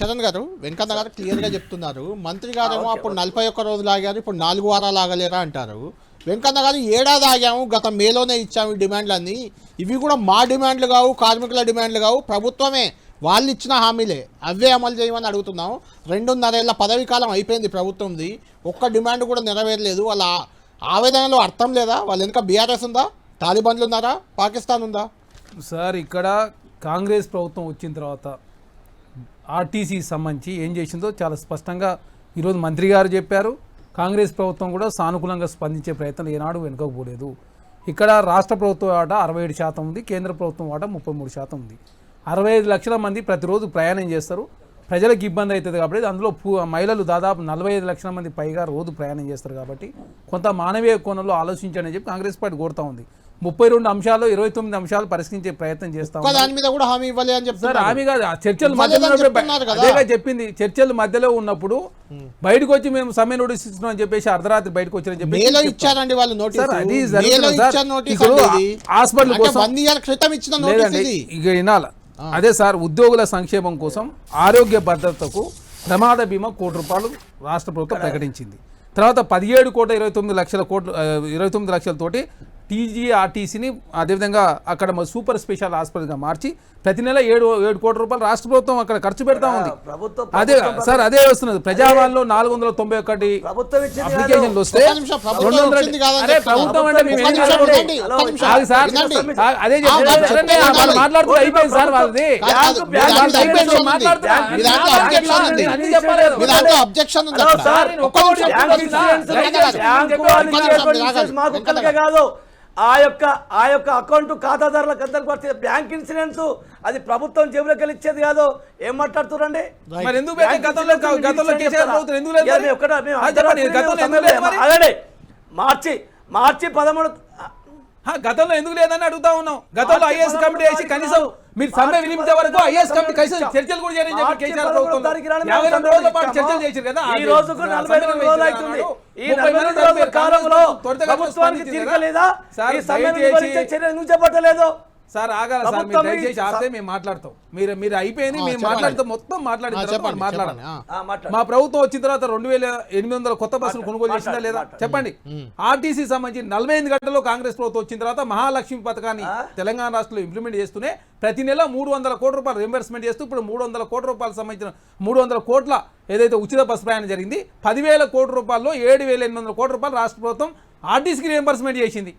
చరణ్ గారు వెంకన్న గారు క్లియర్గా చెప్తున్నారు. మంత్రి గారేమో అప్పుడు 41 రోజులు ఆగారు, ఇప్పుడు 4 వారాలు ఆగలేరా అంటారు. వెంకన్న గారు ఏడాది ఆగాము, గత మేలోనే ఇచ్చాము ఈ డిమాండ్లన్నీ, ఇవి కూడా మా డిమాండ్లు కావు, కార్మికుల డిమాండ్లు కావు, ప్రభుత్వమే వాళ్ళు ఇచ్చిన హామీలే అవే అమలు చేయమని అడుగుతున్నాం. 2.5 ఏళ్ల పదవీ కాలం అయిపోయింది ప్రభుత్వంది, ఒక్క డిమాండ్ కూడా నెరవేరలేదు. వాళ్ళ ఆవేదనలో అర్థం లేదా? వాళ్ళ వెనుక బీఆర్ఎస్ ఉందా, తాలిబాన్లు ఉన్నారా, పాకిస్తాన్ ఉందా? సార్ ఇక్కడ కాంగ్రెస్ ప్రభుత్వం వచ్చిన తర్వాత ఆర్టీసీ సంబంధించి ఏం చేసిందో చాలా స్పష్టంగా ఈరోజు మంత్రి గారు చెప్పారు. కాంగ్రెస్ ప్రభుత్వం కూడా సానుకూలంగా స్పందించే ప్రయత్నం ఏనాడు వెనుకపోలేదు. ఇక్కడ రాష్ట్ర ప్రభుత్వం వాటా 67% ఉంది, కేంద్ర ప్రభుత్వం వాటా 33% ఉంది. 65 లక్షల మంది ప్రతిరోజు ప్రయాణం చేస్తారు. ప్రజలకు ఇబ్బంది అవుతుంది కాబట్టి అందులో మహిళలు దాదాపు 45 లక్షల మంది పైగా రోజు ప్రయాణం చేస్తారు. కాబట్టి కొంత మానవీయ కోణంలో ఆలోచించని చెప్పి కాంగ్రెస్ పార్టీ కోరుతా ఉంది. 32 అంశాలు 29 అంశాలు పరిష్కరించే ప్రయత్నం చేస్తాం. దాని మీద కూడా హామీ ఇవ్వాలి అని చెప్తారు. హామీ కాదు, చర్చలు మధ్యలో చెప్పింది. చర్చలు మధ్యలో ఉన్నప్పుడు బయటకు వచ్చి మేము సమ్మె నోటీస్ ఇస్తున్నాం అని చెప్పేసి అర్ధరాత్రి బయటకు వచ్చారని చెప్పి ఇచ్చారండి వాళ్ళు నోటీస్. హాస్పిటల్ కోసం ఇక వినాల. అదే సార్, ఉద్యోగుల సంక్షేమం కోసం ఆరోగ్య భద్రతకు ప్రమాద బీమా ₹1 రాష్ట్ర ప్రభుత్వం ప్రకటించింది. తర్వాత 17,29 లక్షలతోటి టీజీఆర్టీసీని అదేవిధంగా అక్కడ సూపర్ స్పెషల్ హాస్పిటల్గా మార్చి ప్రతి నెల 7 కోట్ల రూపాయలు రాష్ట్ర ప్రభుత్వం అక్కడ ఖర్చు పెడతా ఉంది. అదే సార్, అదే వస్తున్నది. ప్రజావాణిలో 491 అప్లికేషన్లు వస్తే ప్రభుత్వం అంటే అదే మాట్లాడుతున్నారు. అయిపోయింది సార్ వాళ్ళది. కాదు, ఆ యొక్క అకౌంట్ ఖాతాదారులకు అందరికి వస్తే బ్యాంక్ ఇన్సూరెన్స్ అది ప్రభుత్వం జేబులోకి వెళ్ళి ఇచ్చేది కాదు. ఏం మాట్లాడుతున్నారండి? మార్చి 13 గతంలో ఎందుకు లేదని అడుగుతా ఉన్నాం. గతంలో ఐఏఎస్ కమిటీ వేసి కనీసం మీరు సమ్మె వినిపించే వరకు ఐఏఎస్ కమిటీ కనీసం చర్చలు కూడా చేయని చెప్పి కేసీఆర్ ప్రభుత్వం 52 రోజుల పాటు చర్చలు చేశారు కదా. ఈ రోజుకు 42 రోజులు అవుతుంది. ఈ 42 రోజుల కాలంలో ప్రభుత్వానికి తీరలేదా? ఈ సమ్మె గురించి చర్య ఎందుకు చెప్పట్లేదు? సార్ ఆగాల సార్, మీరు దయచేసి ఆపితే మేము మాట్లాడతాం. మీరు అయిపోయింది, మేము మాట్లాడుతాం, మొత్తం మాట్లాడాలి. మా ప్రభుత్వం వచ్చిన తర్వాత 2,800 కొత్త బస్సులు కొనుగోలు చేసిందా లేదా చెప్పండి. ఆర్టీసీ సంబంధించి 48 గంటల్లో కాంగ్రెస్ ప్రభుత్వం వచ్చిన తర్వాత మహాలక్ష్మి పథకాన్ని తెలంగాణ రాష్ట్రంలో ఇంప్లిమెంట్ చేస్తూనే ప్రతి నెల 300 కోట్ల రూపాయలు రింబర్స్మెంట్ చేస్తూ ఇప్పుడు 300 కోట్ల రూపాయలు సంబంధించిన 300 కోట్ల ఏదైతే ఉచిత బస్సు ప్రయాణం జరిగింది, 10,000 కోట్ల రూపాయల్లో 7,800 కోట్ల రూపాయలు రాష్ట్ర ప్రభుత్వం ఆర్టీసీకి రింబర్స్మెంట్ చేసింది.